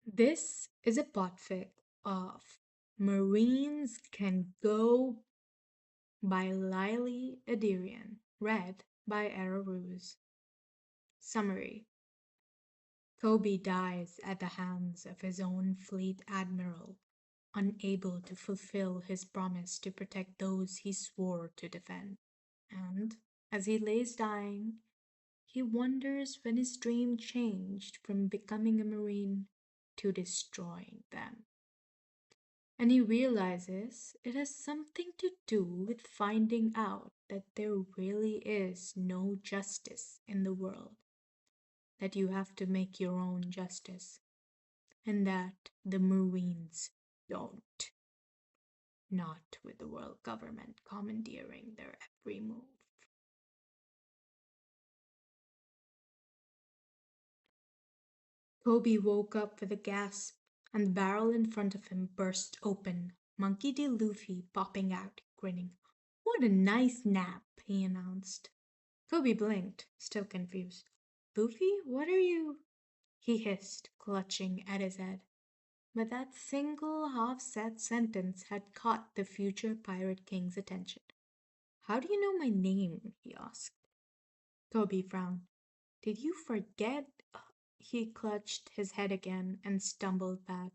This is a podfic of Marines Can Go by Lialee Ederian, read by Arrowroos. Summary: Kobe dies at the hands of his own fleet admiral, unable to fulfill his promise to protect those he swore to defend. And, as he lays dying, he wonders when his dream changed from becoming a Marine to destroying them. And he realizes it has something to do with finding out that there really is no justice in the world, that you have to make your own justice, and that the Marines don't, not with the world government commandeering their every move. Kobe woke up with a gasp, and the barrel in front of him burst open, Monkey D. Luffy popping out, grinning. "What a nice nap," he announced. Kobe blinked, still confused. "Luffy, what are you?" he hissed, clutching at his head. But that single half-said sentence had caught the future Pirate King's attention. "How do you know my name?" he asked. Kobe frowned. "Did you forget?" He clutched his head again and stumbled back.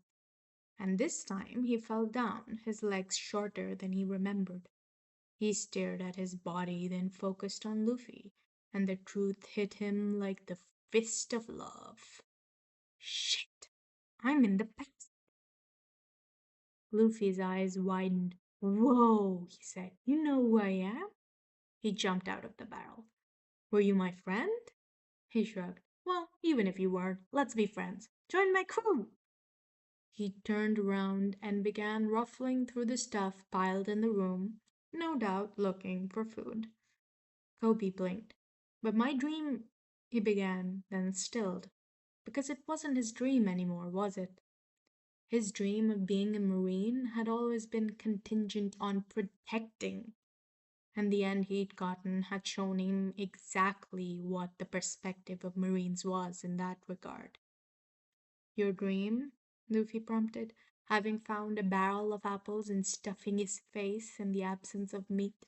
And this time he fell down, his legs shorter than he remembered. He stared at his body, then focused on Luffy, and the truth hit him like the fist of love. "Shit! I'm in the past." Luffy's eyes widened. "Whoa," he said. "You know who I am?" He jumped out of the barrel. "Were you my friend?" He shrugged. "Well, even if you weren't, let's be friends. Join my crew." He turned around and began ruffling through the stuff piled in the room, no doubt looking for food. Kobe blinked. "But my dream," he began, then stilled. Because it wasn't his dream anymore, was it? His dream of being a Marine had always been contingent on protecting, and the end he'd gotten had shown him exactly what the perspective of Marines was in that regard. "Your dream?" Luffy prompted, having found a barrel of apples and stuffing his face in the absence of meat.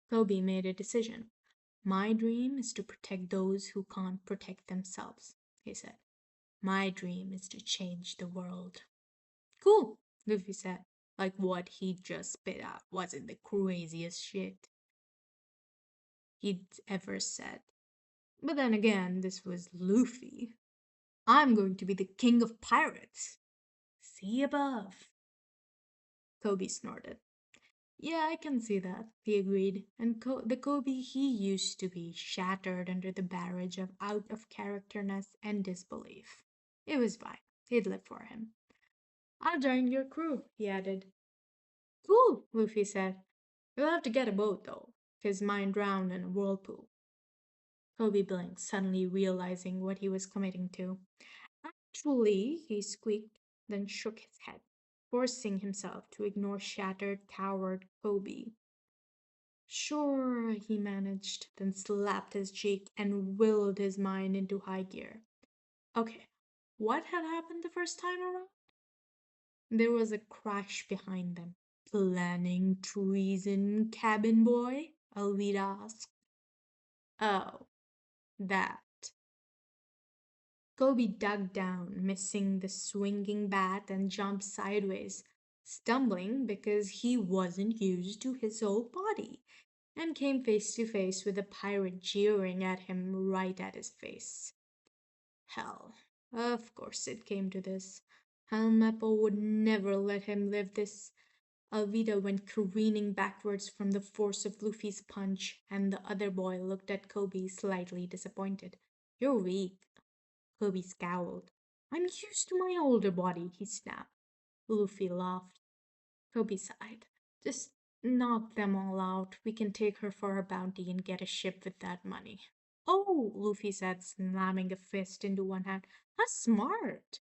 Kobe made a decision. "My dream is to protect those who can't protect themselves," he said. "My dream is to change the world." "Cool," Luffy said, like what he just spit out wasn't the craziest shit he'd ever said. But then again, this was Luffy. "I'm going to be the king of pirates. See above." Kobe snorted. "Yeah, I can see that," he agreed, and the Kobe he used to be shattered under the barrage of out-of-characterness and disbelief. It was fine. He'd live for him. "I'll join your crew," he added. "Cool," Luffy said. "You'll have to get a boat, though, 'cause mine drowned in a whirlpool." Kobe blinked, suddenly realizing what he was committing to. "Actually," he squeaked, then shook his head, forcing himself to ignore shattered, coward Kobe. "Sure," he managed, then slapped his cheek and willed his mind into high gear. "Okay, what had happened the first time around?" There was a crash behind them. "Planning treason, cabin boy?" Alvida asked. "Oh, that." Kobe dug down, missing the swinging bat, and jumped sideways, stumbling because he wasn't used to his whole body, and came face to face with a pirate jeering at him right at his face. Hell, of course it came to this. Helmeppo would never let him live this. Alvida went careening backwards from the force of Luffy's punch, and the other boy looked at Kobe slightly disappointed. "You're weak." Kobe scowled. "I'm used to my older body," he snapped. Luffy laughed. Kobe sighed. "Just knock them all out. We can take her for her bounty and get a ship with that money." "Oh," Luffy said, slamming a fist into one hand. "That's smart."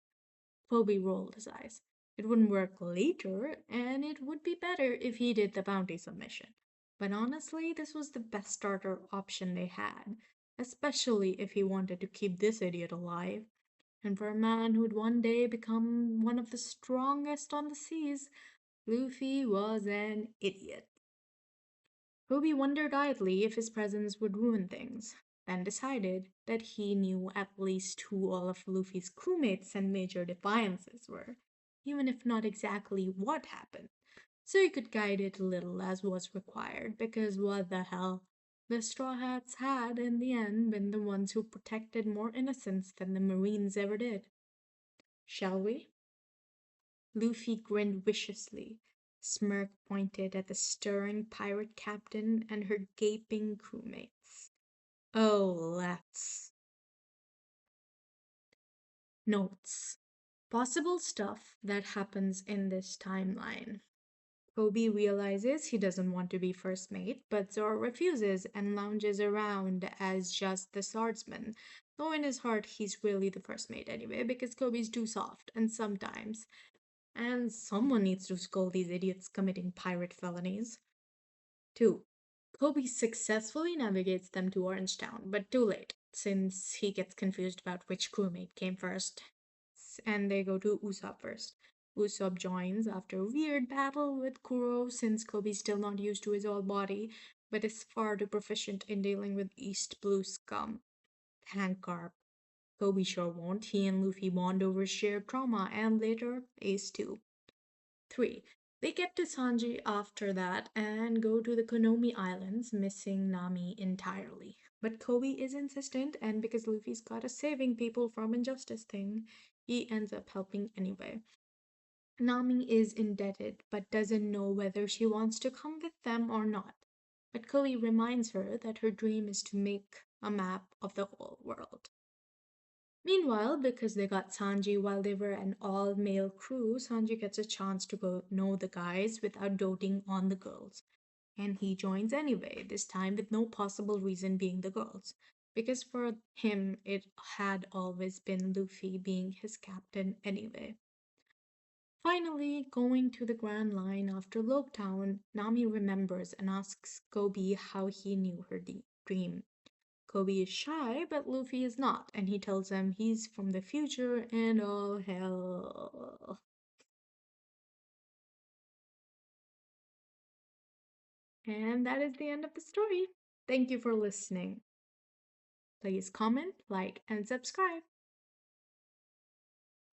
Kobe rolled his eyes. It wouldn't work later, and it would be better if he did the bounty submission. But honestly, this was the best starter option they had, especially if he wanted to keep this idiot alive. And for a man who'd one day become one of the strongest on the seas, Luffy was an idiot. Kobe wondered idly if his presence would ruin things, then decided that he knew at least who all of Luffy's crewmates and major defiances were, even if not exactly what happened, so he could guide it a little as was required, because what the hell? The Straw Hats had, in the end, been the ones who protected more innocents than the Marines ever did. Shall we? Luffy grinned viciously. Smirk pointed at the stirring pirate captain and her gaping crewmates. Oh, let's. Notes. Possible stuff that happens in this timeline. Kobe realizes he doesn't want to be first mate, but Zoro refuses and lounges around as just the swordsman, though in his heart he's really the first mate anyway, because Kobe's too soft, and someone needs to scold these idiots committing pirate felonies. 2. Kobe successfully navigates them to Orangetown, but too late, since he gets confused about which crewmate came first. And they go to Usopp first. Usopp joins after a weird battle with Kuro since Kobe's still not used to his old body, but is far too proficient in dealing with East Blue scum. Thank Garp. Kobe sure won't. He and Luffy bond over shared trauma, and later, Ace too. 3. They get to Sanji after that and go to the Konomi Islands, missing Nami entirely. But Kobe is insistent, and because Luffy's got a saving people from injustice thing, he ends up helping anyway. Nami is indebted but doesn't know whether she wants to come with them or not. But Kobe reminds her that her dream is to make a map of the whole world. Meanwhile, because they got Sanji while they were an all male crew, Sanji gets a chance to go know the guys without doting on the girls. And he joins anyway, this time with no possible reason being the girls. Because for him, it had always been Luffy being his captain anyway. Finally, going to the Grand Line after Loketown, Nami remembers and asks Kobe how he knew her dream. Kobe is shy, but Luffy is not, and he tells him he's from the future and all hell. And that is the end of the story. Thank you for listening. Please comment, like, and subscribe.